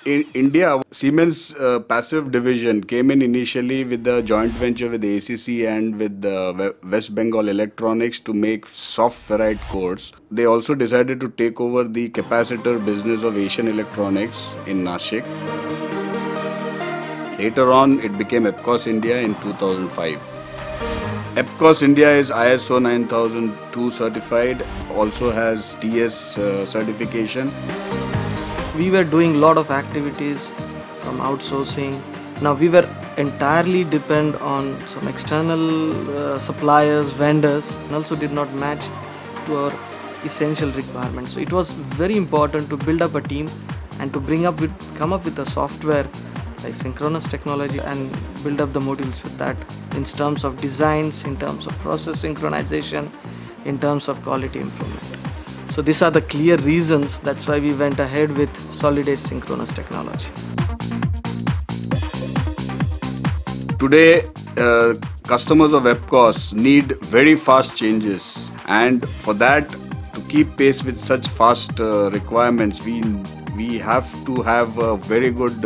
In India, Siemens passive division came in initially with the joint venture with ACC and with West Bengal Electronics to make soft ferrite cores. They also decided to take over the capacitor business of Asian Electronics in Nashik. Later on, it became EPCOS India in 2005. EPCOS India is ISO 9002 certified, also has TS certification. We were doing a lot of activities from outsourcing. Now we were entirely depend on some external suppliers, vendors, and also did not match to our essential requirements. So it was very important to build up a team and to come up with a software like synchronous technology and build up the modules with that in terms of designs, in terms of process synchronization, in terms of quality improvement. So these are the clear reasons. That's why we went ahead with solid edge synchronous technology. Today, customers of EPCOS need very fast changes, and for that, to keep pace with such fast requirements, we have to have a very good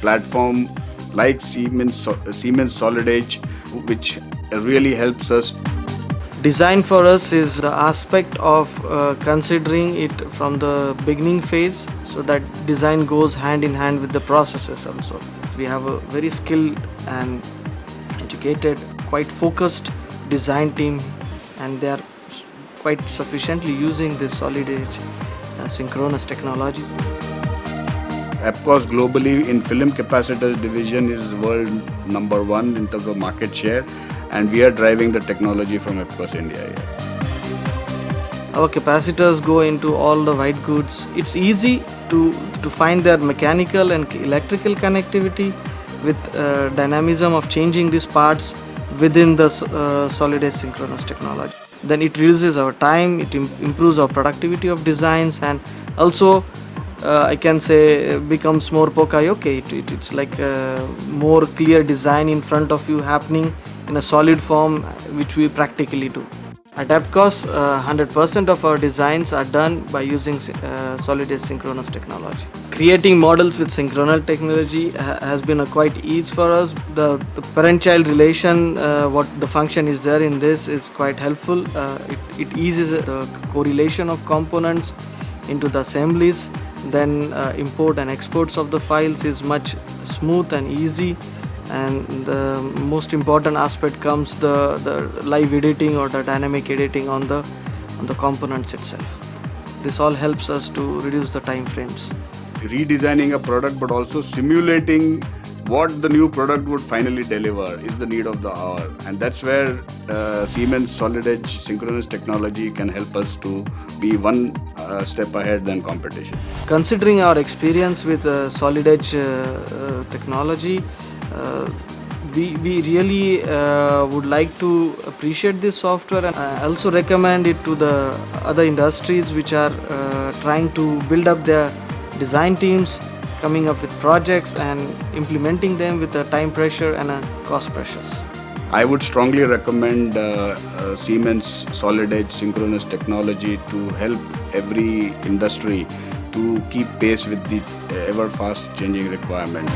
platform like Siemens Solid Edge, which really helps us. Design for us is the aspect of considering it from the beginning phase, so that design goes hand in hand with the processes also. We have a very skilled and educated, quite focused design team, and they are quite sufficiently using this solid edge synchronous technology. EPCOS globally in film capacitors division is world #1 in terms of market share, and we are driving the technology from EPCOS India here. Our capacitors go into all the white goods. It's easy to find their mechanical and electrical connectivity with dynamism of changing these parts within the solid edge synchronous technology. Then it reduces our time, it improves our productivity of designs, and also I can say becomes more poka-yoke. It's like a more clear design in front of you happening in a solid form, which we practically do. At EPCOS, 100% of our designs are done by using solid edge synchronous technology. Creating models with synchronous technology has been a quite ease for us. The parent-child relation, what the function is there in this, is quite helpful. It eases the correlation of components into the assemblies. Then import and exports of the files is much smooth and easy. And the most important aspect comes the live editing or the dynamic editing on the components itself. This all helps us to reduce the time frames. Redesigning a product but also simulating what the new product would finally deliver is the need of the hour, and that's where Siemens Solid Edge synchronous technology can help us to be one step ahead than competition. Considering our experience with Solid Edge technology, we really would like to appreciate this software, and I also recommend it to the other industries which are trying to build up their design teams, coming up with projects and implementing them with the time pressure and cost pressures. I would strongly recommend Siemens Solid Edge synchronous technology to help every industry to keep pace with the ever fast changing requirements.